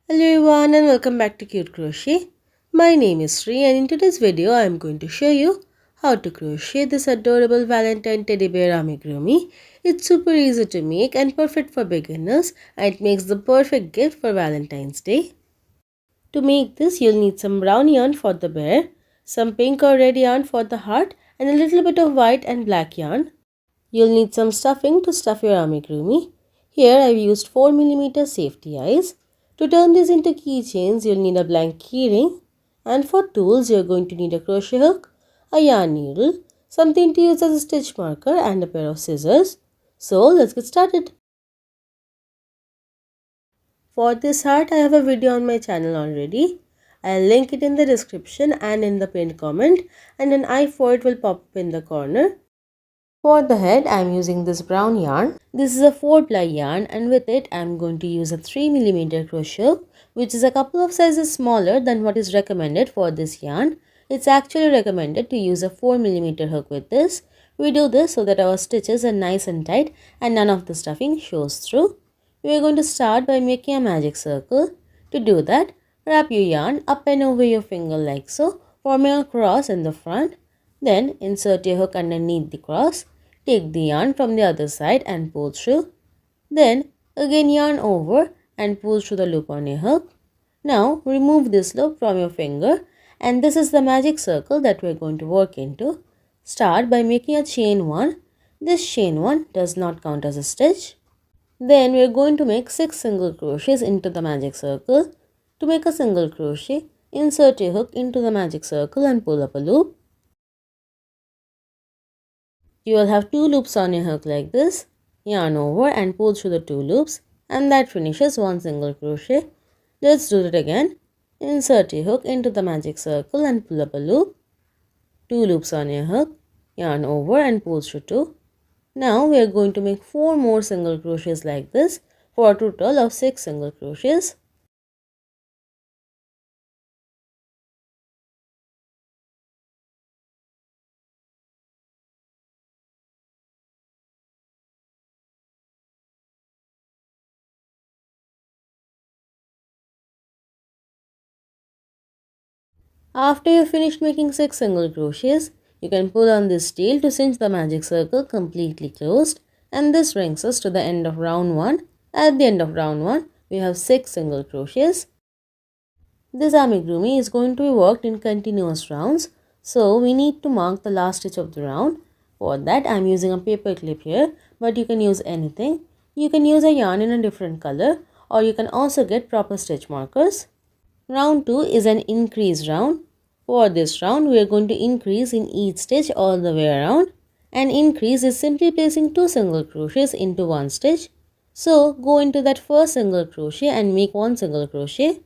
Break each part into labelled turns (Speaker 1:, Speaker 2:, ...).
Speaker 1: Hello everyone and welcome back to Cute Crochet. My name is Sri and in today's video I am going to show you how to crochet this adorable Valentine teddy bear amigurumi. It's super easy to make and perfect for beginners and it makes the perfect gift for Valentine's Day. To make this you'll need some brown yarn for the bear, some pink or red yarn for the heart and a little bit of white and black yarn. You'll need some stuffing to stuff your amigurumi. Here I've used 4mm safety eyes. To turn these into keychains, you'll need a blank keyring. And for tools, you're going to need a crochet hook, a yarn needle, something to use as a stitch marker and a pair of scissors. So let's get started. For this heart, I have a video on my channel already. I'll link it in the description and in the pinned comment and an eye for it will pop up in the corner. For the head, I am using this brown yarn. This is a 4-ply yarn and with it I am going to use a 3mm crochet hook, which is a couple of sizes smaller than what is recommended for this yarn. It's actually recommended to use a 4mm hook with this. We do this so that our stitches are nice and tight and none of the stuffing shows through. We are going to start by making a magic circle. To do that, wrap your yarn up and over your finger like so, forming a cross in the front. Then insert your hook underneath the cross. Take the yarn from the other side and pull through. Then again yarn over and pull through the loop on your hook. Now remove this loop from your finger and this is the magic circle that we are going to work into. Start by making a chain 1. This chain 1 does not count as a stitch. Then we are going to make 6 single crochets into the magic circle. To make a single crochet, insert your hook into the magic circle and pull up a loop. You will have 2 loops on your hook like this. Yarn over and pull through the 2 loops and that finishes 1 single crochet. Let's do it again. Insert your hook into the magic circle and pull up a loop. 2 loops on your hook. Yarn over and pull through 2. Now we are going to make 4 more single crochets like this for a total of 6 single crochets. After you finished making 6 single crochets, you can pull on this tail to cinch the magic circle completely closed, and this brings us to the end of round 1. At the end of round 1, we have 6 single crochets. This amigurumi is going to be worked in continuous rounds, so we need to mark the last stitch of the round. For that I am using a paper clip here, but you can use anything. You can use a yarn in a different color or you can also get proper stitch markers. Round 2 is an increase round. For this round, we are going to increase in each stitch all the way around. An increase is simply placing 2 single crochets into one stitch. So, go into that first single crochet and make 1 single crochet.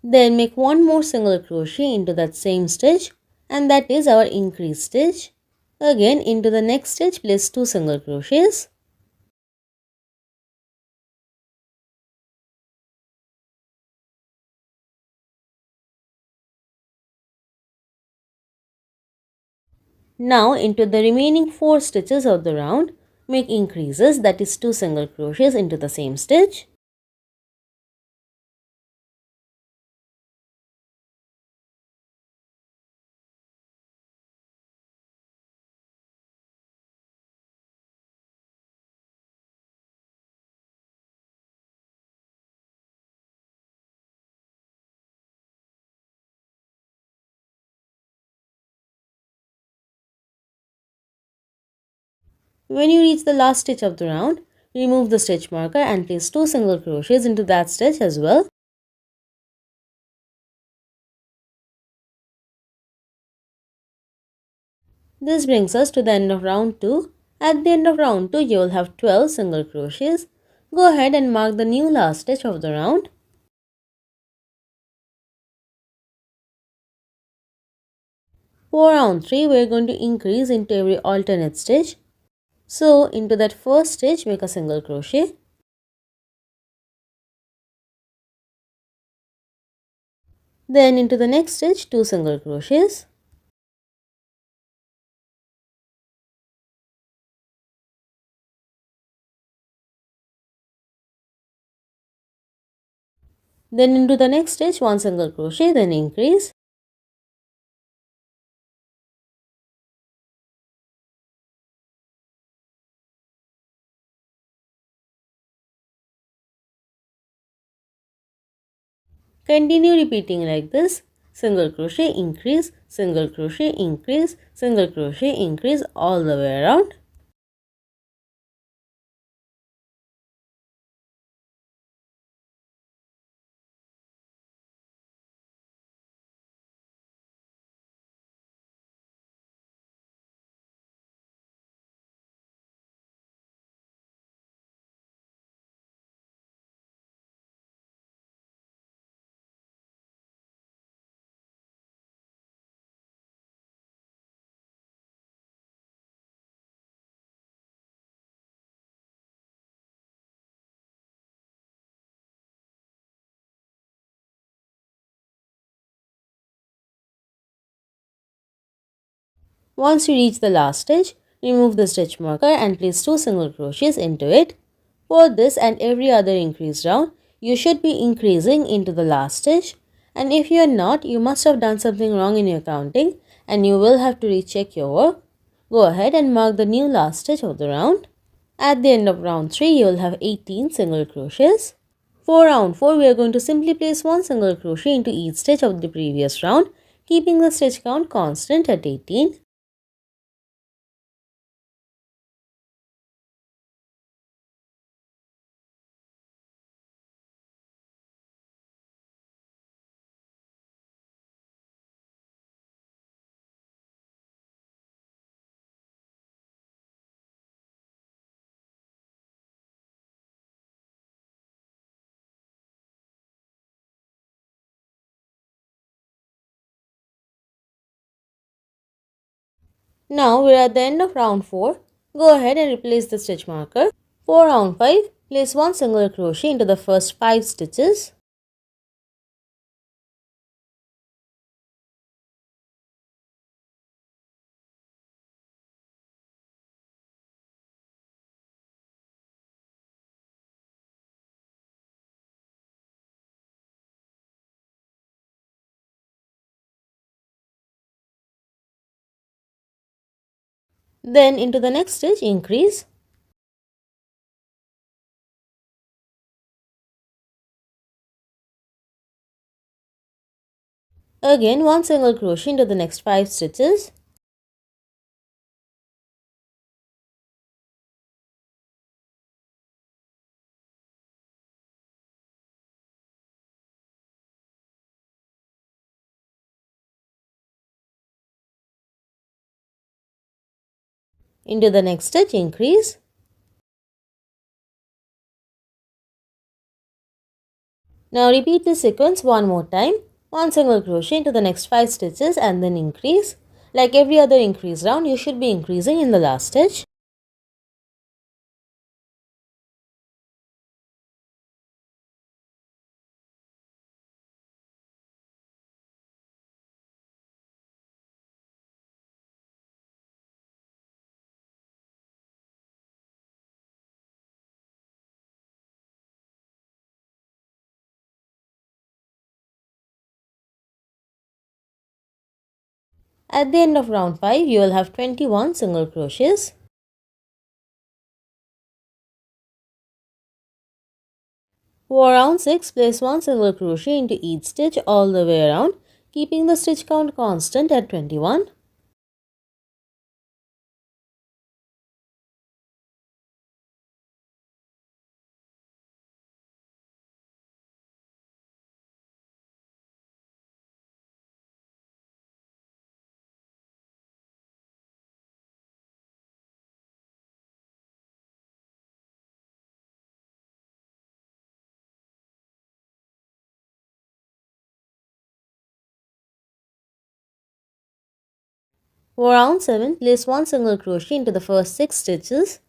Speaker 1: Then make 1 more single crochet into that same stitch and that is our increase stitch. Again, into the next stitch, place 2 single crochets. Now into the remaining 4 stitches of the round, make increases, that is 2 single crochets into the same stitch. When you reach the last stitch of the round, remove the stitch marker and place 2 single crochets into that stitch as well. This brings us to the end of round 2. At the end of round 2, you will have 12 single crochets. Go ahead and mark the new last stitch of the round. For round 3, we are going to increase into every alternate stitch. So, into that first stitch, make a single crochet. Then into the next stitch, 2 single crochets. Then into the next stitch, 1 single crochet, then increase. Continue repeating like this. Single crochet, increase, single crochet, increase, single crochet, increase all the way around. Once you reach the last stitch, remove the stitch marker and place 2 single crochets into it. For this and every other increase round, you should be increasing into the last stitch, and if you are not, you must have done something wrong in your counting and you will have to recheck your work. Go ahead and mark the new last stitch of the round. At the end of round 3, you will have 18 single crochets. For round 4, we are going to simply place 1 single crochet into each stitch of the previous round, keeping the stitch count constant at 18. Now we are at the end of round 4. Go ahead and replace the stitch marker. For round 5, place 1 single crochet into the first 5 stitches. Then into the next stitch, increase. Again 1 single crochet into the next 5 stitches. Into the next stitch, increase. Now repeat this sequence one more time. 1 single crochet into the next 5 stitches and then increase. Like every other increase round, you should be increasing in the last stitch. At the end of round 5, you will have 21 single crochets. For round 6, place 1 single crochet into each stitch all the way around, keeping the stitch count constant at 21. For round 7, place 1 single crochet into the first 6 stitches.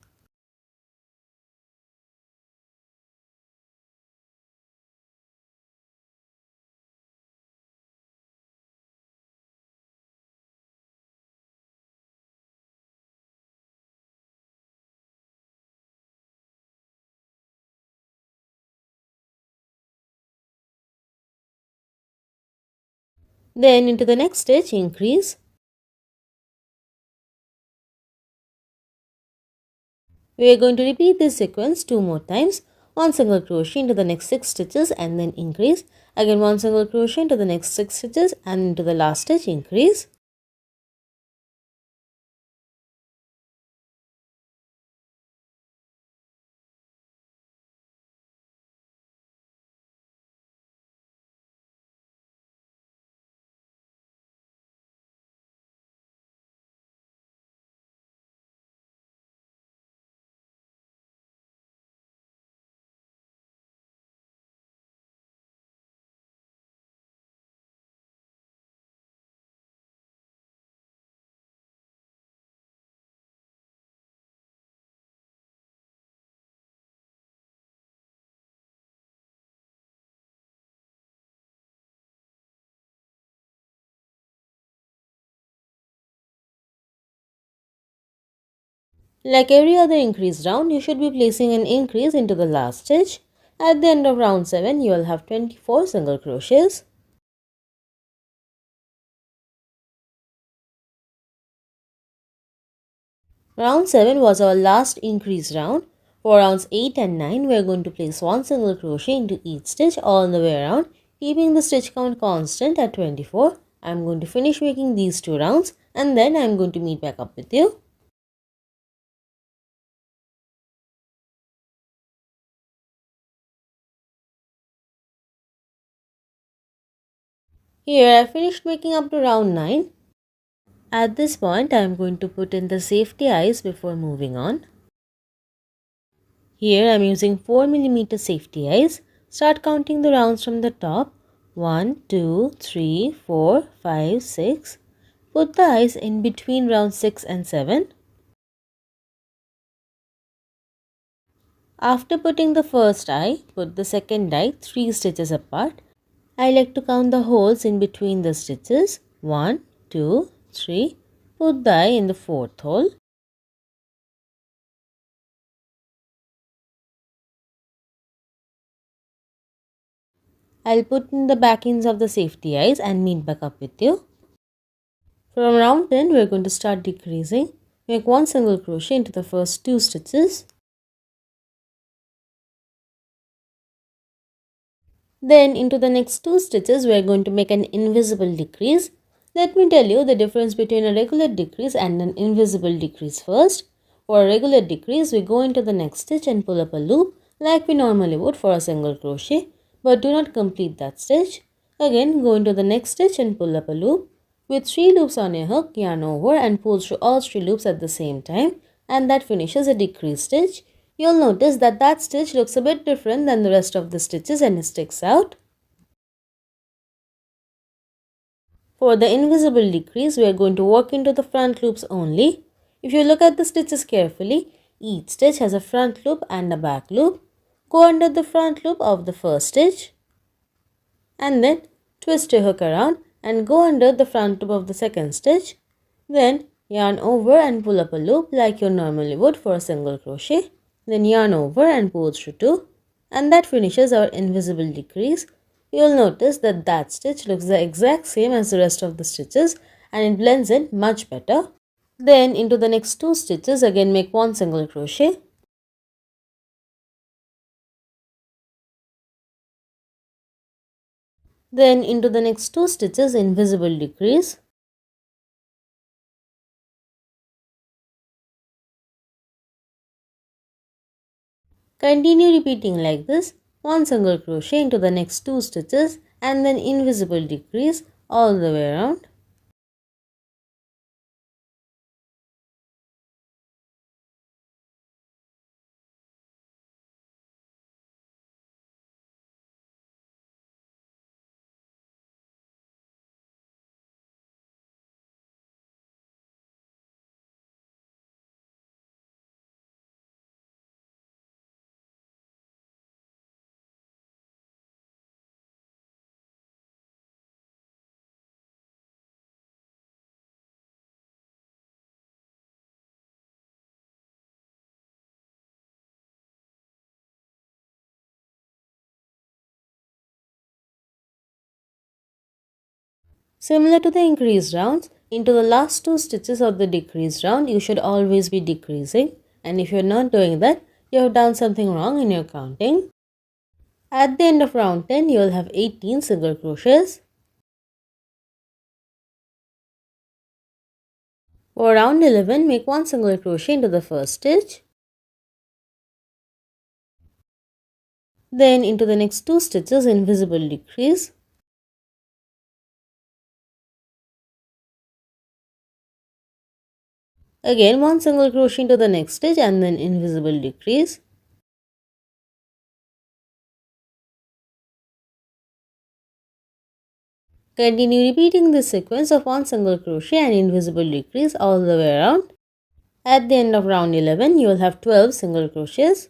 Speaker 1: Then into the next stitch, increase. We are going to repeat this sequence 2 more times. 1 single crochet into the next 6 stitches and then increase. Again 1 single crochet into the next 6 stitches and into the last stitch, increase. Like every other increase round, you should be placing an increase into the last stitch. At the end of round 7, you will have 24 single crochets. Round 7 was our last increase round. For rounds 8 and 9, we are going to place 1 single crochet into each stitch all the way around, keeping the stitch count constant at 24. I am going to finish making these 2 rounds and then I am going to meet back up with you. Here I finished making up to round 9. At this point, I am going to put in the safety eyes before moving on. Here I am using 4mm safety eyes. Start counting the rounds from the top. 1, 2, 3, 4, 5, 6. Put the eyes in between round 6 and 7. After putting the first eye, put the second eye 3 stitches apart. I like to count the holes in between the stitches. 1, 2, 3. Put the eye in the fourth hole. I'll put in the back ends of the safety eyes and meet back up with you. From round 10, we are going to start decreasing. Make 1 single crochet into the first 2 stitches. Then into the next 2 stitches, we are going to make an invisible decrease. Let me tell you the difference between a regular decrease and an invisible decrease first. For a regular decrease, we go into the next stitch and pull up a loop like we normally would for a single crochet, but do not complete that stitch. Again, go into the next stitch and pull up a loop. With 3 loops on your hook, yarn over and pull through all 3 loops at the same time, and that finishes a decrease stitch. You'll notice that that stitch looks a bit different than the rest of the stitches and it sticks out. For the invisible decrease, we are going to work into the front loops only. If you look at the stitches carefully, each stitch has a front loop and a back loop. Go under the front loop of the first stitch and then twist your hook around and go under the front loop of the second stitch. Then yarn over and pull up a loop like you normally would for a single crochet. Then yarn over and pull through 2, and that finishes our invisible decrease. You'll notice that that stitch looks the exact same as the rest of the stitches and it blends in much better. Then into the next 2 stitches, again make 1 single crochet. Then into the next 2 stitches, invisible decrease. Continue repeating like this, 1 single crochet into the next 2 stitches and then invisible decrease all the way around. Similar to the increased rounds, into the last 2 stitches of the decreased round, you should always be decreasing, and if you're not doing that, you have done something wrong in your counting. At the end of round 10, you will have 18 single crochets. For round 11, make 1 single crochet into the first stitch. Then into the next 2 stitches, invisible decrease. Again 1 single crochet into the next stitch and then invisible decrease. Continue repeating this sequence of 1 single crochet and invisible decrease all the way around. At the end of round 11, you will have 12 single crochets.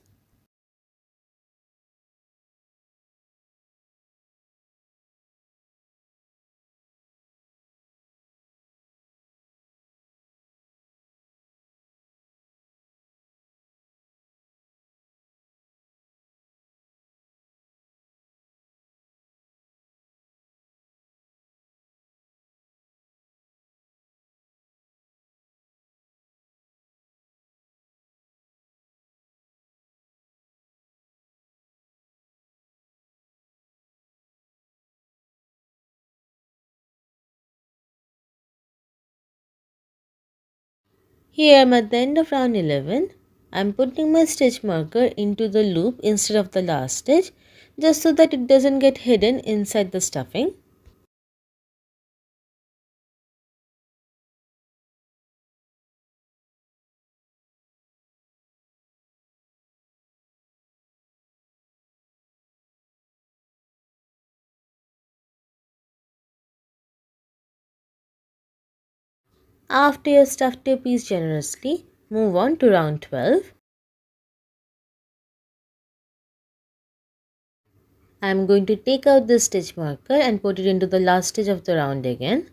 Speaker 1: Here I'm at the end of round 11. I'm putting my stitch marker into the loop instead of the last stitch, just so that it doesn't get hidden inside the stuffing. After you have stuffed your piece generously, move on to round 12. I am going to take out this stitch marker and put it into the last stitch of the round again.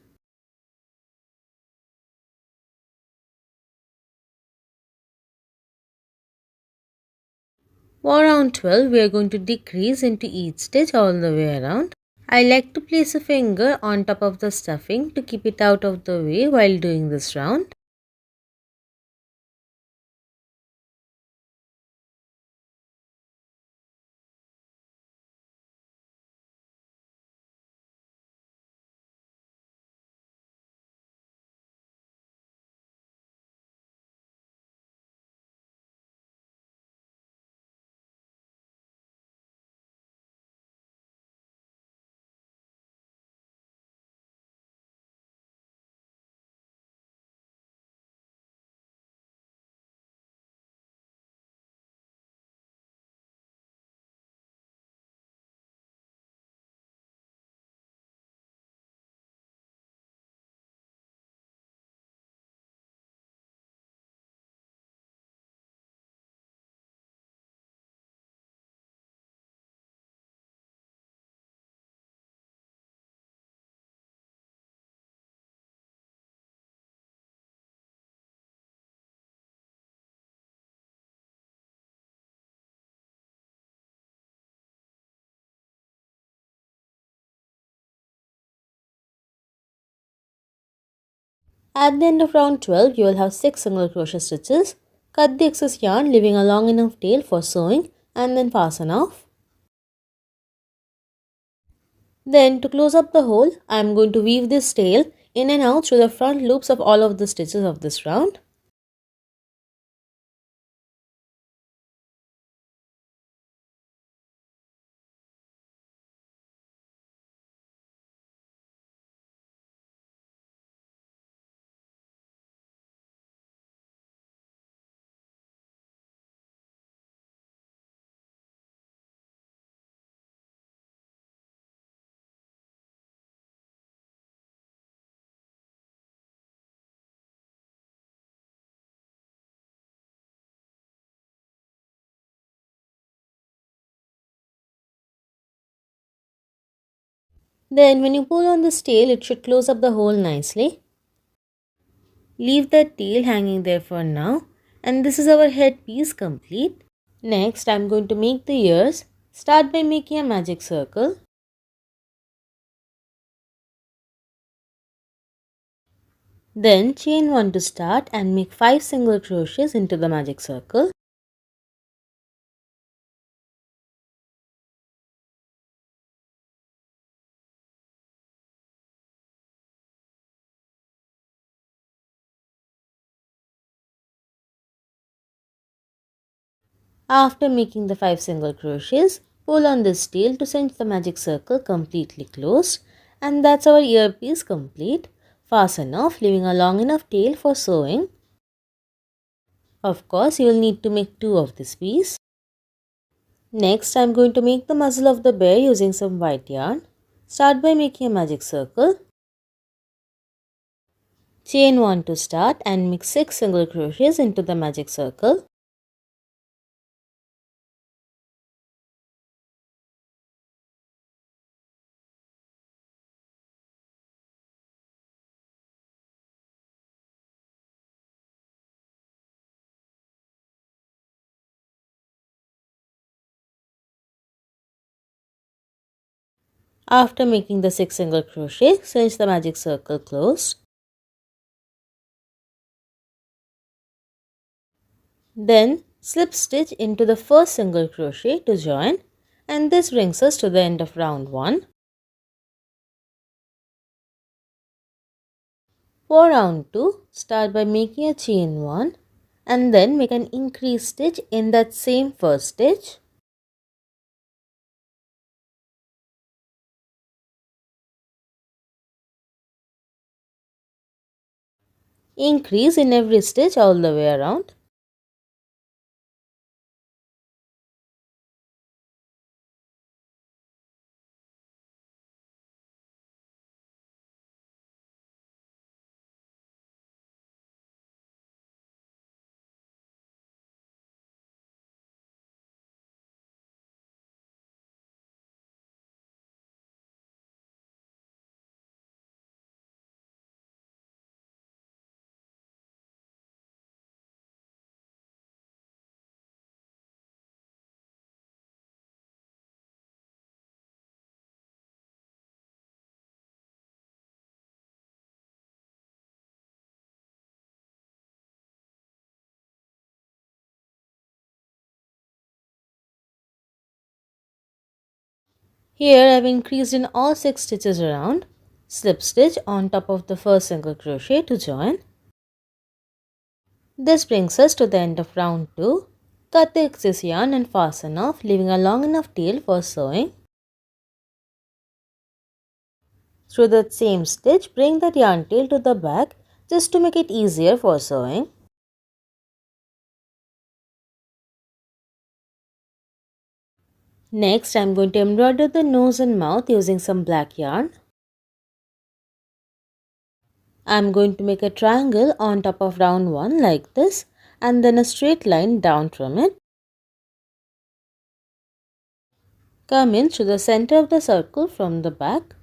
Speaker 1: For round 12, we are going to decrease into each stitch all the way around. I like to place a finger on top of the stuffing to keep it out of the way while doing this round. At the end of round 12, you will have 6 single crochet stitches. Cut the excess yarn, leaving a long enough tail for sewing, and then fasten off. Then to close up the hole, I am going to weave this tail in and out through the front loops of all of the stitches of this round. Then when you pull on this tail, it should close up the hole nicely. Leave that tail hanging there for now, and this is our head piece complete. Next, I am going to make the ears. Start by making a magic circle. Then chain 1 to start and make 5 single crochets into the magic circle. After making the 5 single crochets, pull on this tail to cinch the magic circle completely closed, and that's our earpiece complete. Fasten off, leaving a long enough tail for sewing. Of course, you will need to make 2 of this piece. Next, I am going to make the muzzle of the bear using some white yarn. Start by making a magic circle. Chain 1 to start and make 6 single crochets into the magic circle. After making the 6 single crochet, cinch the magic circle closed. Then slip stitch into the first single crochet to join, and this brings us to the end of round 1. For round 2, start by making a chain 1 and then make an increase stitch in that same first stitch. Increase in every stitch all the way around. Here I have increased in all 6 stitches around. Slip stitch on top of the first single crochet to join. This brings us to the end of round 2. Cut the excess yarn and fasten off, leaving a long enough tail for sewing. Through the same stitch, bring that yarn tail to the back just to make it easier for sewing. Next, I am going to embroider the nose and mouth using some black yarn. I am going to make a triangle on top of round 1 like this, and then a straight line down from it. Come in through the center of the circle from the back.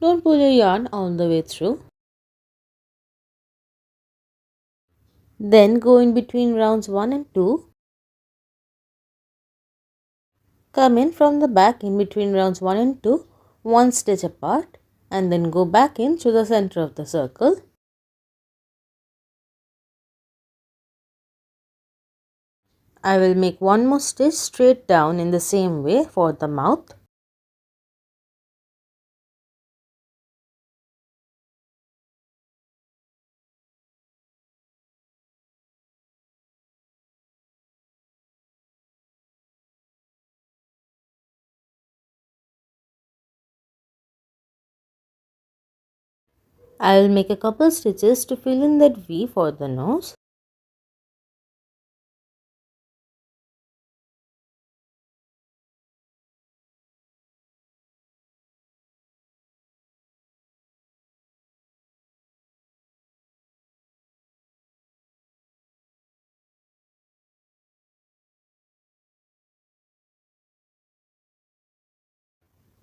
Speaker 1: Don't pull your yarn all the way through. Then go in between rounds 1 and 2. Come in from the back in between rounds 1 and 2, one stitch apart, and then go back in through the center of the circle. I will make one more stitch straight down in the same way for the mouth. I will make a couple stitches to fill in that V for the nose.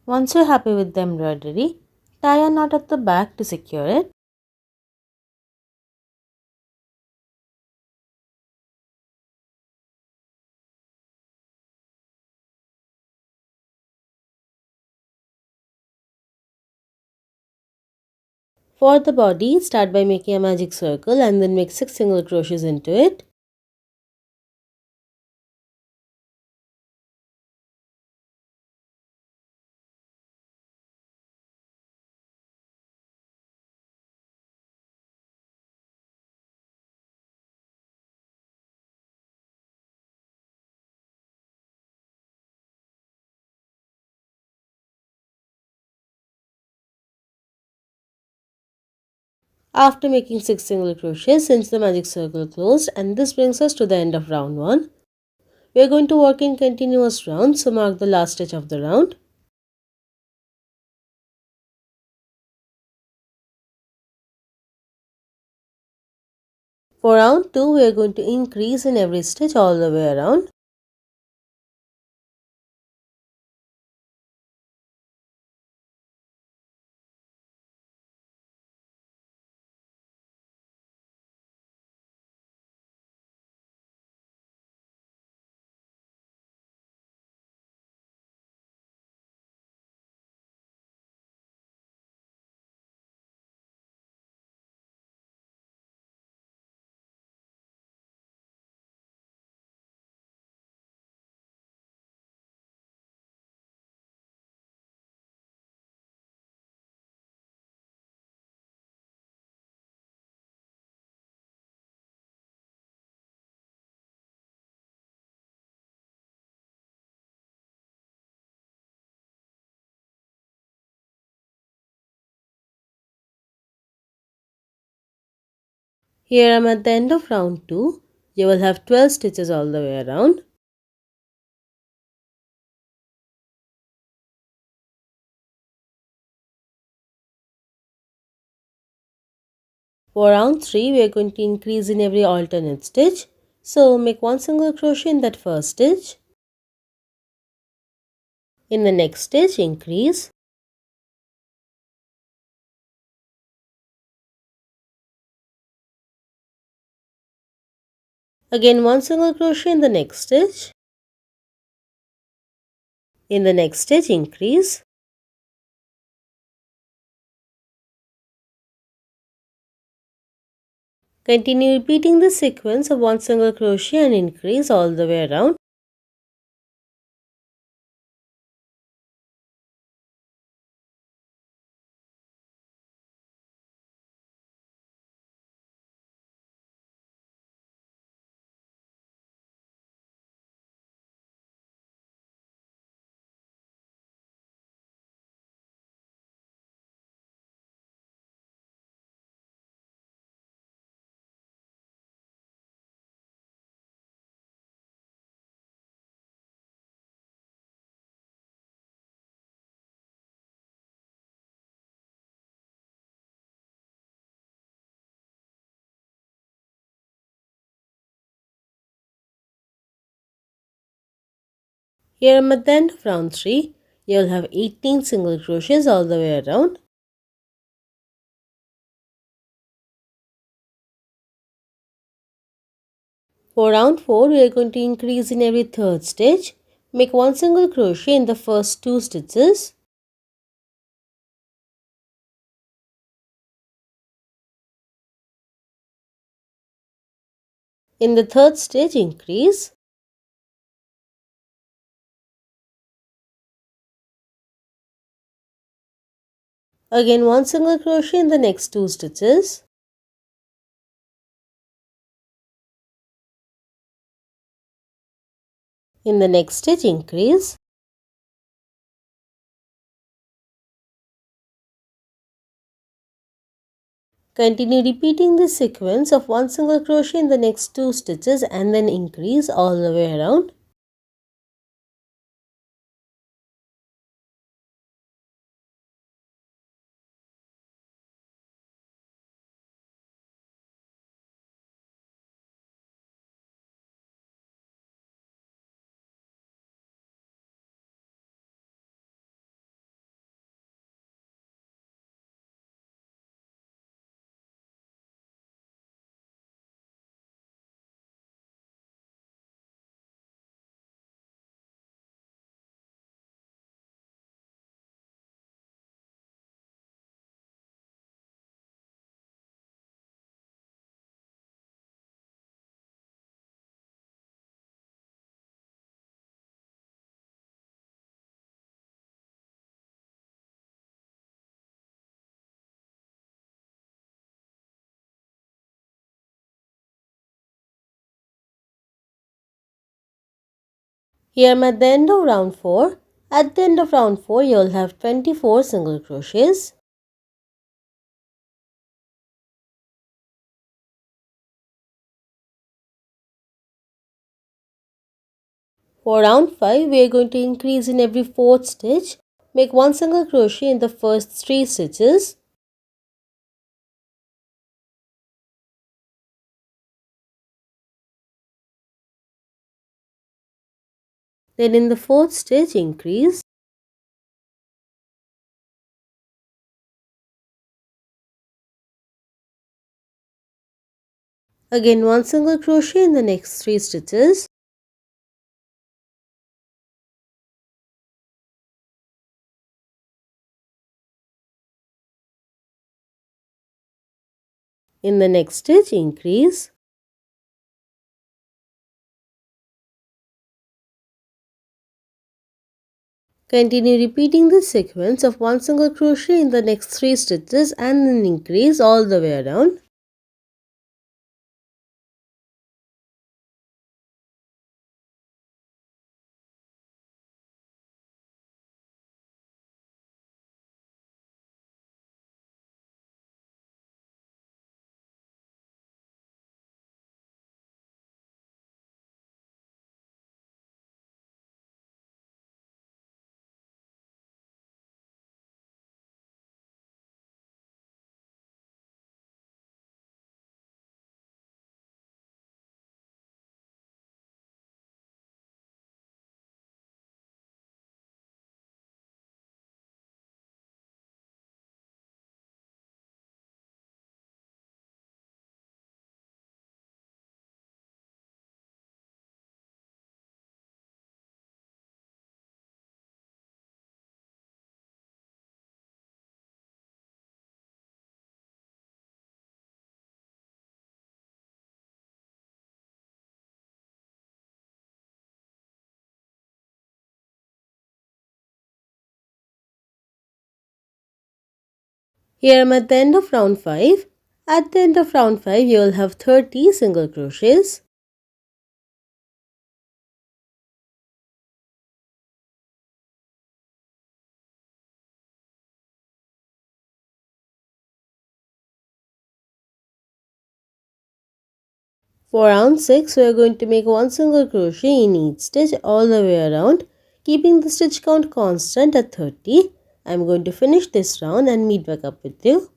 Speaker 1: Once you're happy with the embroidery, tie a knot at the back to secure it. For the body, start by making a magic circle and then make 6 single crochets into it. After making 6 single crochets, cinch the magic circle closed, and this brings us to the end of round 1. We are going to work in continuous rounds, so mark the last stitch of the round. For round 2, we are going to increase in every stitch all the way around. Here I am at the end of round 2. You will have 12 stitches all the way around. For round 3, we are going to increase in every alternate stitch. So make 1 single crochet in that first stitch. In the next stitch, increase. Again 1 single crochet in the next stitch. In the next stitch, increase. Continue repeating this sequence of 1 single crochet and increase all the way around. Here I am at the end of round 3. You will have 18 single crochets all the way around. For round 4, we are going to increase in every third stitch. Make 1 single crochet in the first 2 stitches. In the third stitch, increase. Again 1 single crochet in the next 2 stitches. In the next stitch, increase. Continue repeating this sequence of 1 single crochet in the next 2 stitches and then increase all the way around. Here I'm at the end of round 4. At the end of round 4, you'll have 24 single crochets. For round 5, we are going to increase in every 4th stitch. Make 1 single crochet in the first 3 stitches. Then in the 4th stitch, increase. Again 1 single crochet in the next 3 stitches. In the next stitch, increase. Continue repeating this sequence of 1 single crochet in the next 3 stitches and then increase all the way around. Here I'm at the end of round 5. At the end of round 5, you will have 30 single crochets. For round 6, we are going to make 1 single crochet in each stitch all the way around, keeping the stitch count constant at 30. I am going to finish this round and meet back up with you.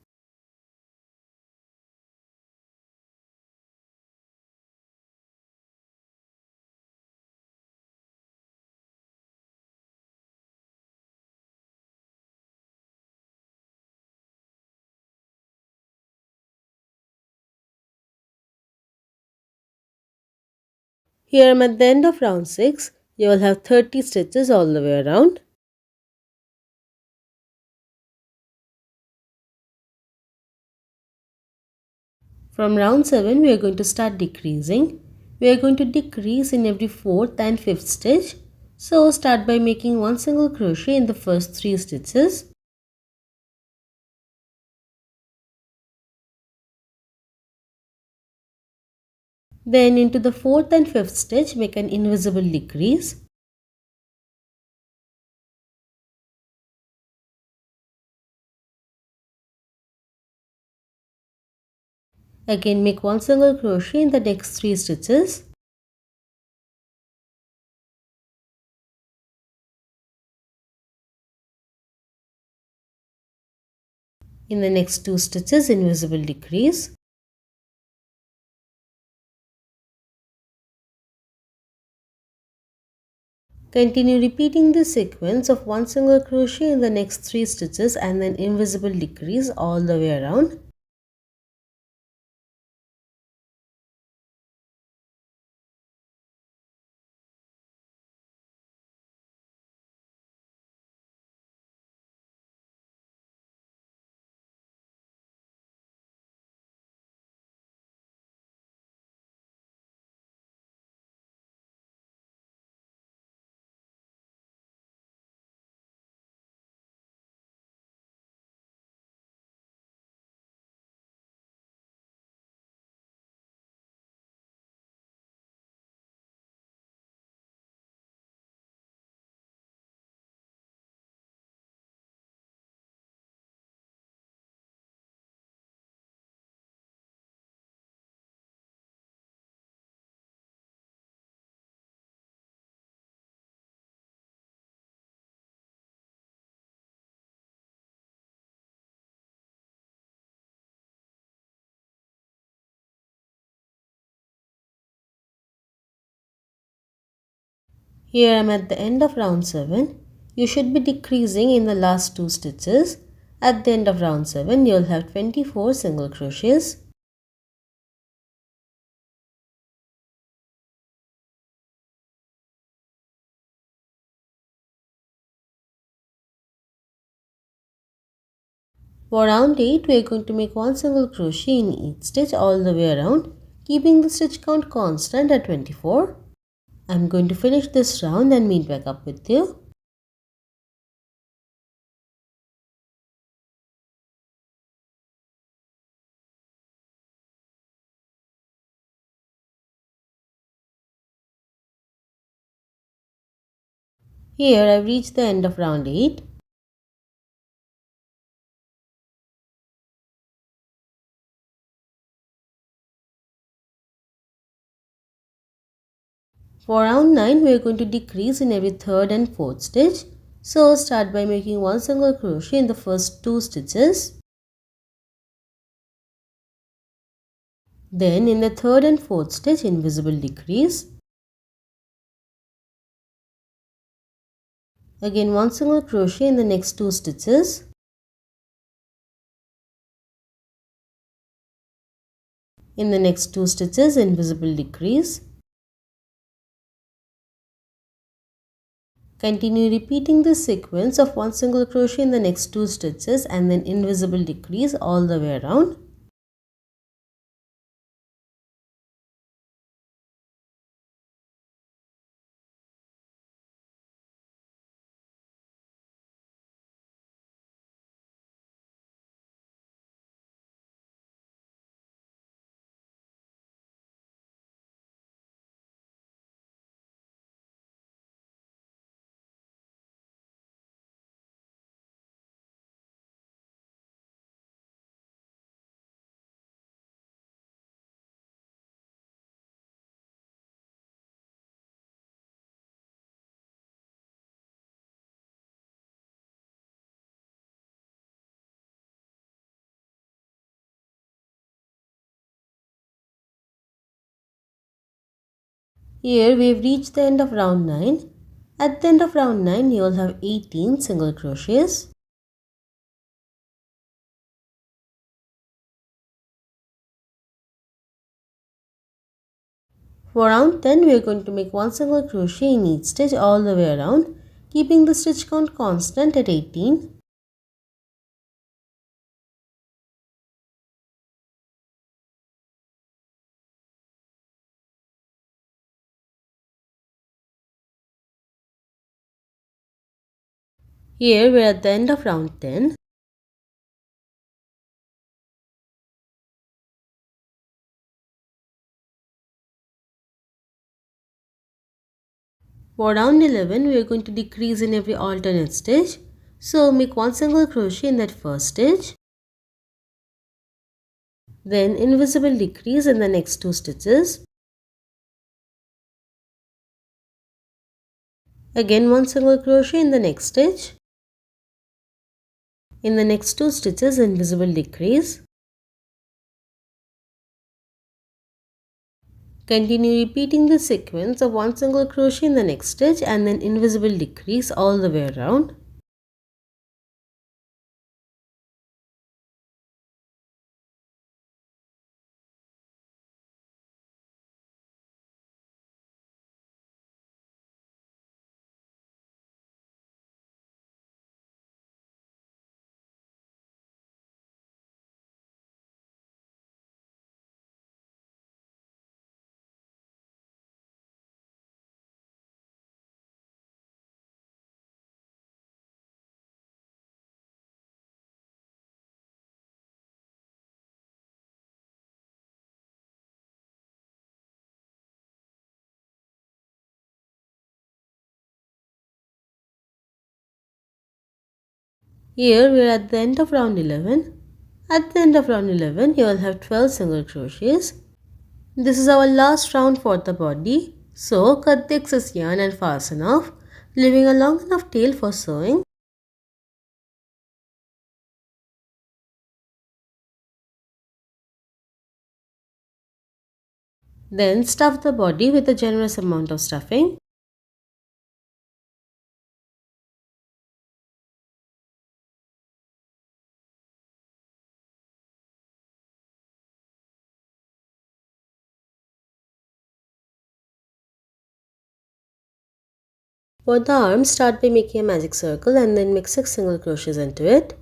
Speaker 1: Here I am at the end of round 6. You will have 30 stitches all the way around. From round 7, we are going to start decreasing. We are going to decrease in every 4th and 5th stitch. So start by making 1 single crochet in the first 3 stitches. Then into the 4th and 5th stitch, make an invisible decrease. Again make 1 single crochet in the next 3 stitches. In the next 2 stitches, invisible decrease. Continue repeating this sequence of 1 single crochet in the next 3 stitches and then invisible decrease all the way around. Here I am at the end of round 7. You should be decreasing in the last 2 stitches. At the end of round 7, you will have 24 single crochets. For round 8, we are going to make 1 single crochet in each stitch all the way around, keeping the stitch count constant at 24. I am going to finish this round and meet back up with you. Here I have reached the end of round 8. For round 9, we are going to decrease in every 3rd and 4th stitch. So start by making 1 single crochet in the first 2 stitches. Then in the 3rd and 4th stitch, invisible decrease. Again 1 single crochet in the next 2 stitches. In the next 2 stitches, invisible decrease. Continue repeating this sequence of 1 single crochet in the next 2 stitches and then invisible decrease all the way around. Here we have reached the end of round 9. At the end of round 9, you will have 18 single crochets. For round 10, we are going to make 1 single crochet in each stitch all the way around, keeping the stitch count constant at 18. Here we are at the end of round 10. For round 11, we are going to decrease in every alternate stitch. So make 1 single crochet in that first stitch. Then invisible decrease in the next 2 stitches. Again 1 single crochet in the next stitch. In the next 2 stitches, invisible decrease. Continue repeating the sequence of 1 single crochet in the next stitch and then invisible decrease all the way around. Here we are at the end of round 11. At the end of round 11, you will have 12 single crochets. This is our last round for the body. So cut the excess yarn and fasten off, leaving a long enough tail for sewing. Then stuff the body with a generous amount of stuffing. For the arm, start by making a magic circle and then make 6 single crochets into it.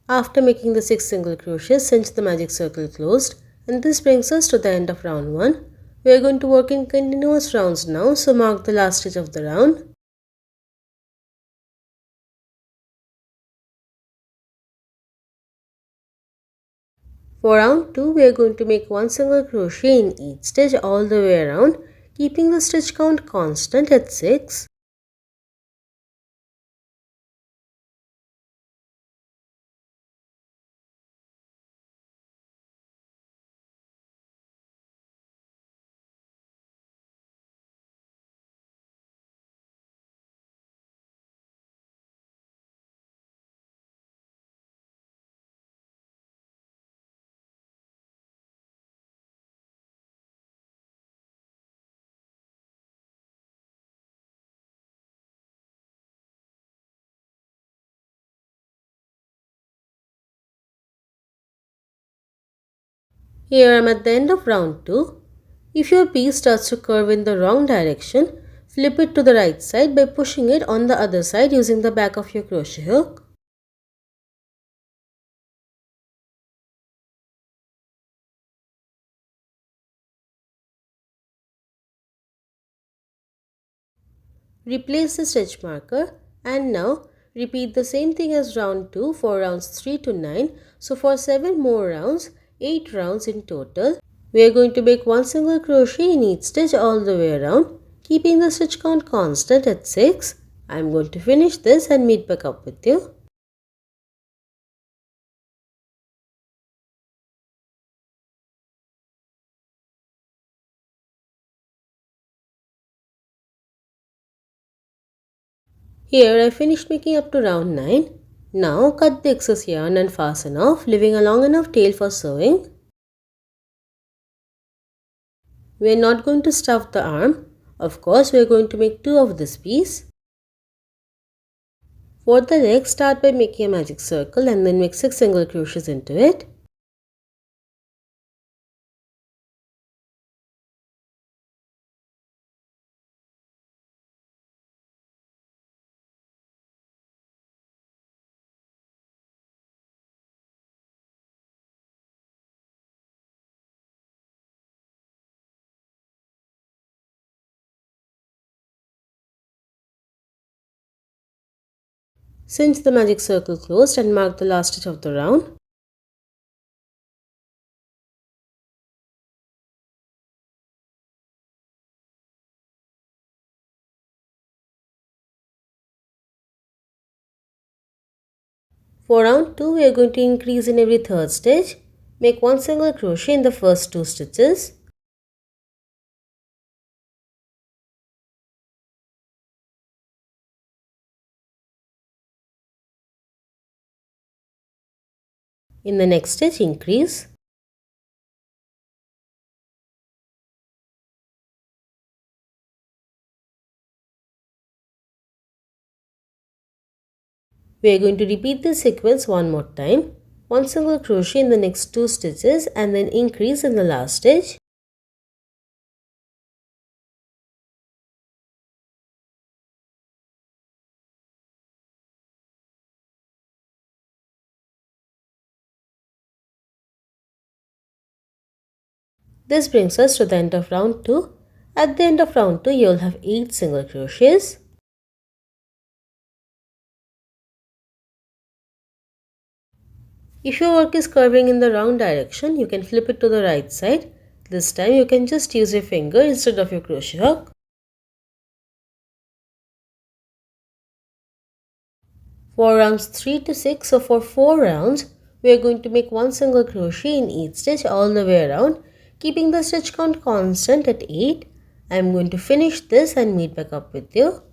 Speaker 1: After making the 6 single crochets, cinch the magic circle closed, and this brings us to the end of round 1. We are going to work in continuous rounds now, so mark the last stitch of the round. For round 2, we are going to make 1 single crochet in each stitch all the way around, keeping the stitch count constant at 6. Here I am at the end of round 2. If your piece starts to curve in the wrong direction, flip it to the right side by pushing it on the other side using the back of your crochet hook. Replace the stitch marker and now repeat the same thing as round 2 for rounds 3 to 9. So for 7 more rounds, 8 rounds in total, we are going to make 1 single crochet in each stitch all the way around, keeping the stitch count constant at 6. I am going to finish this and meet back up with you. Here I finished making up to round 9. Now cut the excess yarn and fasten off, leaving a long enough tail for sewing. We are not going to stuff the arm. Of course, we are going to make 2 of this piece. For the leg, start by making a magic circle and then make 6 single crochets into it. Cinch the magic circle closed and mark the last stitch of the round. For round 2, we are going to increase in every third stitch. Make 1 single crochet in the first 2 stitches. In the next stitch, increase. We are going to repeat this sequence one more time. 1 single crochet in the next 2 stitches and then increase in the last stitch. This brings us to the end of round 2. At the end of round 2, you will have 8 single crochets. If your work is curving in the wrong direction, you can flip it to the right side. This time you can just use your finger instead of your crochet hook. For rounds 3 to 6, so for 4 rounds, we are going to make 1 single crochet in each stitch all the way around, keeping the stitch count constant at 8. I am going to finish this and meet back up with you.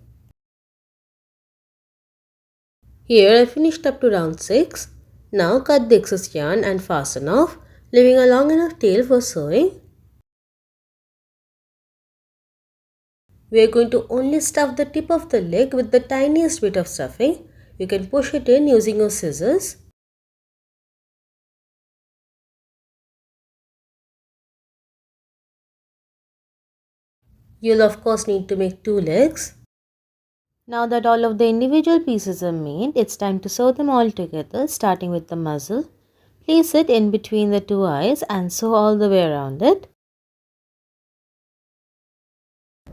Speaker 1: Here I finished up to round 6. Now cut the excess yarn and fasten off, leaving a long enough tail for sewing. We are going to only stuff the tip of the leg with the tiniest bit of stuffing. You can push it in using your scissors. You'll of course need to make 2 legs. Now that all of the individual pieces are made, it's time to sew them all together, starting with the muzzle. Place it in between the 2 eyes and sew all the way around it.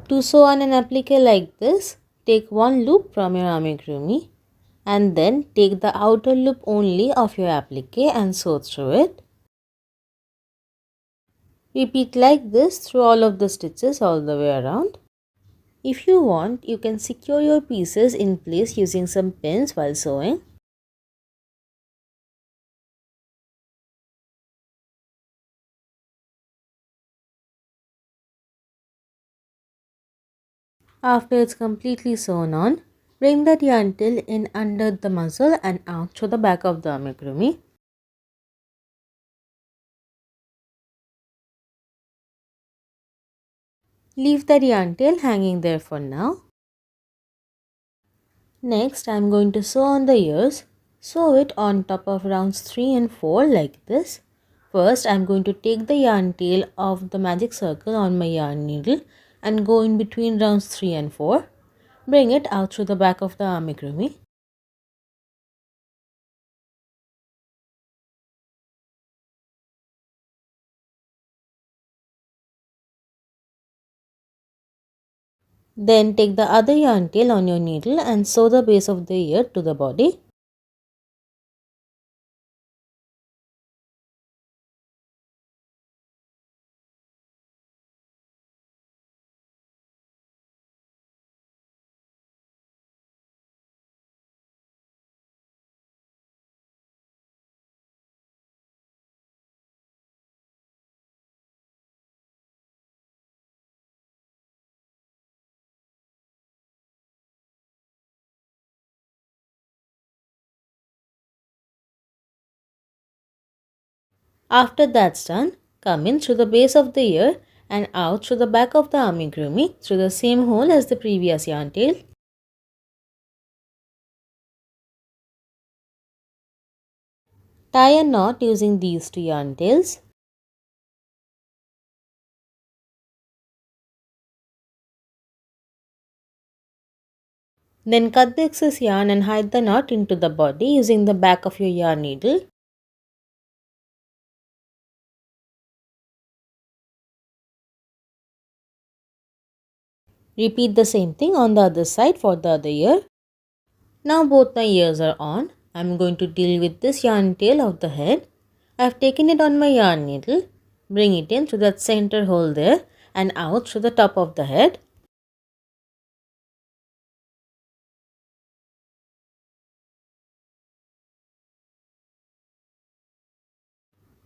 Speaker 1: To sew on an applique like this, take one loop from your amigurumi and then take the outer loop only of your applique and sew through it. Repeat like this through all of the stitches all the way around. If you want, you can secure your pieces in place using some pins while sewing. After it's completely sewn on, bring that yarn tail in under the muzzle and out through the back of the amigurumi. Leave that yarn tail hanging there for now. Next, I am going to sew on the ears. Sew it on top of rounds 3 and 4 like this. First, I am going to take the yarn tail of the magic circle on my yarn needle and go in between rounds 3 and 4. Bring it out through the back of the amigurumi. Then take the other yarn tail on your needle and sew the base of the ear to the body. After that's done, come in through the base of the ear and out through the back of the amigurumi through the same hole as the previous yarn tail. Tie a knot using these 2 yarn tails. Then cut the excess yarn and hide the knot into the body using the back of your yarn needle. Repeat the same thing on the other side for the other ear. Now both my ears are on. I am going to deal with this yarn tail of the head. I have taken it on my yarn needle. Bring it in through that center hole there and out through the top of the head.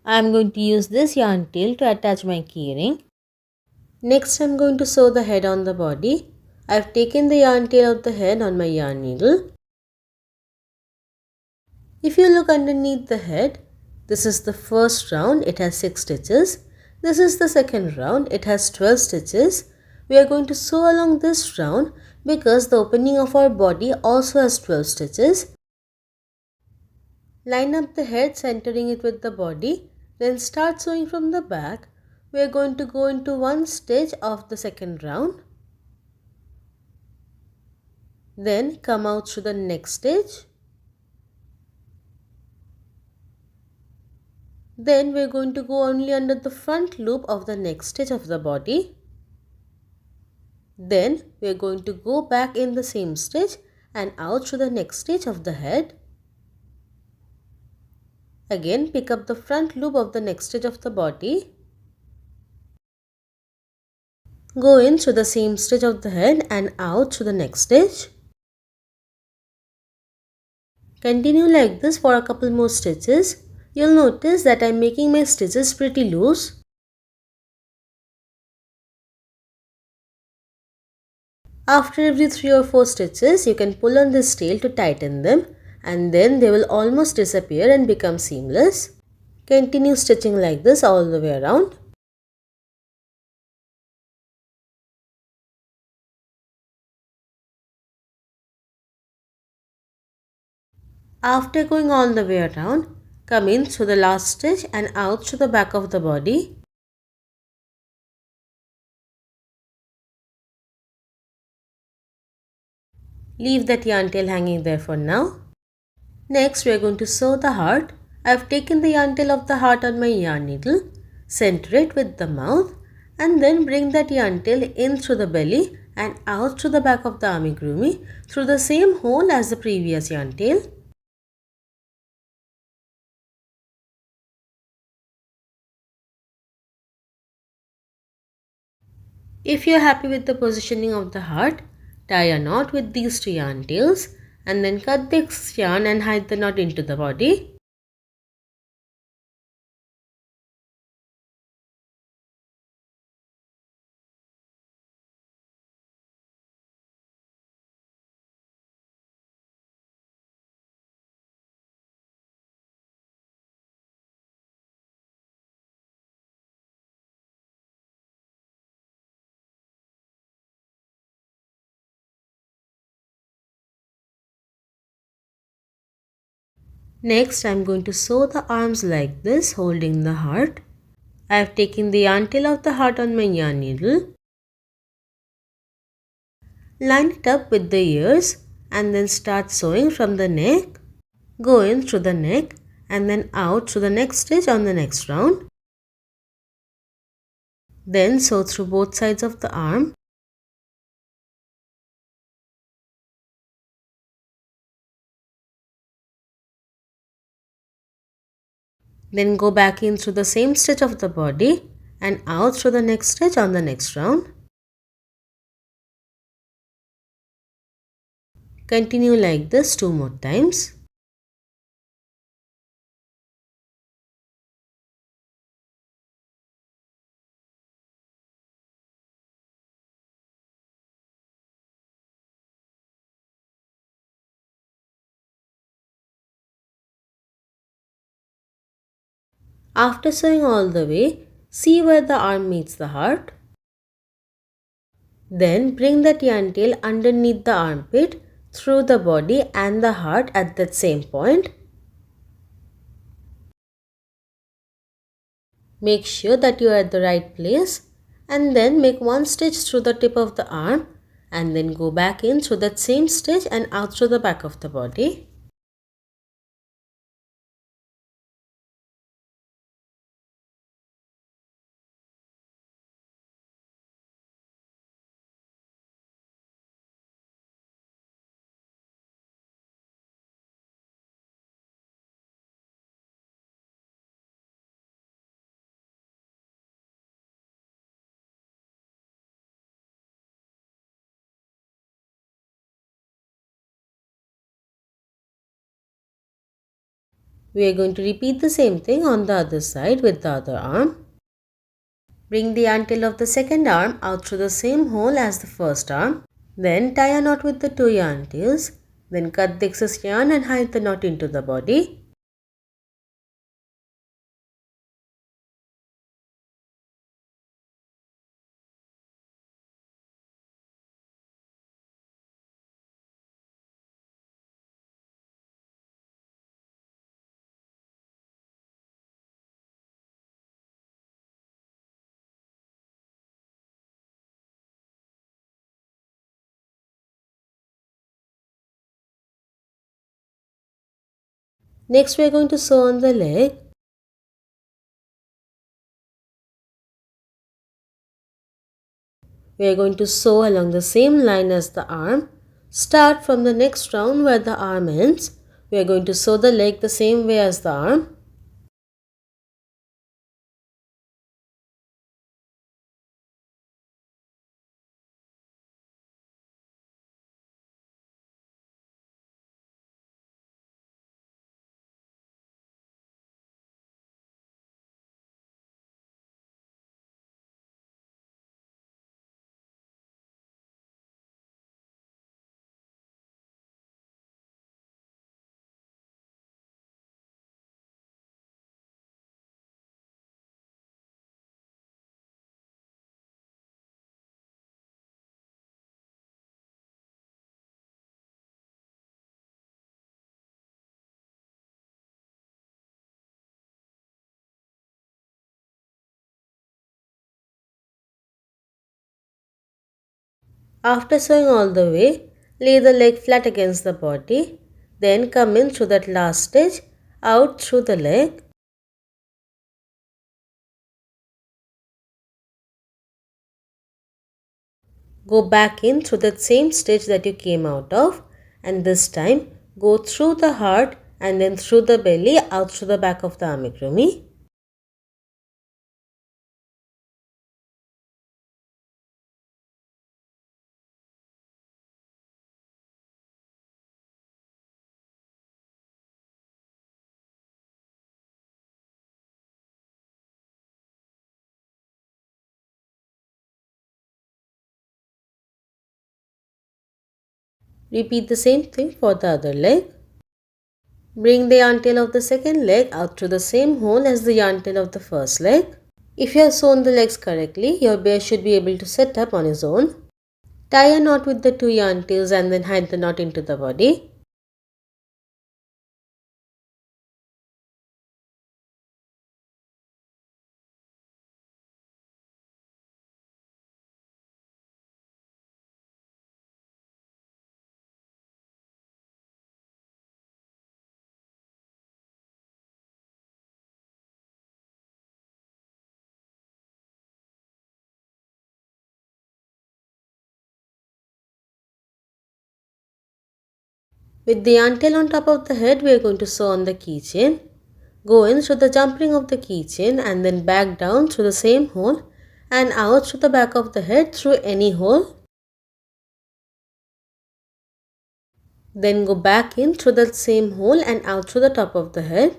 Speaker 1: I am going to use this yarn tail to attach my keyring. Next I am going to sew the head on the body. I have taken the yarn tail of the head on my yarn needle. If you look underneath the head, this is the first round, it has 6 stitches. This is the second round, it has 12 stitches. We are going to sew along this round because the opening of our body also has 12 stitches. Line up the head centering it with the body, then start sewing from the back. We are going to go into one stitch of the second round. Then come out through the next stitch. Then we are going to go only under the front loop of the next stitch of the body. Then we are going to go back in the same stitch and out through the next stitch of the head. Again pick up the front loop of the next stitch of the body. Go in through the same stitch of the head and out through the next stitch. Continue like this for a couple more stitches. You'll notice that I'm making my stitches pretty loose. After every 3 or 4 stitches, you can pull on this tail to tighten them and then they will almost disappear and become seamless. Continue stitching like this all the way around. After going all the way around, come in through the last stitch and out to the back of the body. Leave that yarn tail hanging there for now. Next, we are going to sew the heart. I have taken the yarn tail of the heart on my yarn needle, center it with the mouth, and then bring that yarn tail in through the belly and out through the back of the amigurumi through the same hole as the previous yarn tail. If you are happy with the positioning of the heart, tie a knot with these two yarn tails and then cut this yarn and hide the knot into the body. Next, I am going to sew the arms like this, holding the heart. I have taken the yarn tail of the heart on my yarn needle. Line it up with the ears and then start sewing from the neck. Go in through the neck and then out through the next stitch on the next round. Then sew through both sides of the arm. Then go back in through the same stitch of the body and out through the next stitch on the next round. Continue like this 2 more times. After sewing all the way, see where the arm meets the heart. Then bring that yarn tail underneath the armpit through the body and the heart at that same point. Make sure that you are at the right place and then make one stitch through the tip of the arm and then go back in through that same stitch and out through the back of the body. We are going to repeat the same thing on the other side with the other arm. Bring the yarn tail of the second arm out through the same hole as the first arm. Then tie a knot with the 2 yarn tails. Then cut the excess yarn and hide the knot into the body. Next we are going to sew on the leg. We are going to sew along the same line as the arm. Start from the next round where the arm ends. We are going to sew the leg the same way as the arm. After sewing all the way, lay the leg flat against the body. Then come in through that last stitch, out through the leg. Go back in through that same stitch that you came out of, and this time go through the heart and then through the belly out through the back of the amigurumi. Repeat the same thing for the other leg. Bring the yarn tail of the second leg out through the same hole as the yarn tail of the first leg. If you have sewn the legs correctly, your bear should be able to sit up on his own. Tie a knot with the two yarn tails and then hide the knot into the body. With the yarn tail on top of the head, we are going to sew on the keychain. Go in through the jump ring of the keychain and then back down through the same hole and out through the back of the head through any hole. Then go back in through the same hole and out through the top of the head.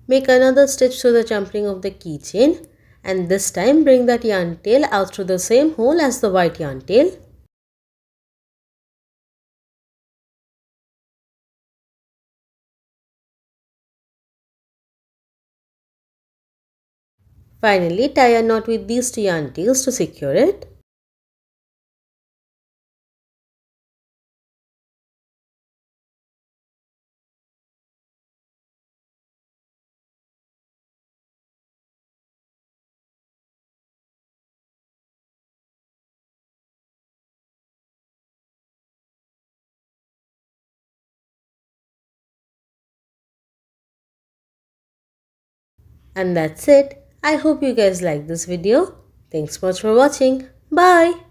Speaker 1: Make another stitch through the jump ring of the keychain and this time bring that yarn tail out through the same hole as the white yarn tail. Finally, tie a knot with these two yarn tails to secure it. And that's it. I hope you guys like this video. Thanks so much for watching. Bye.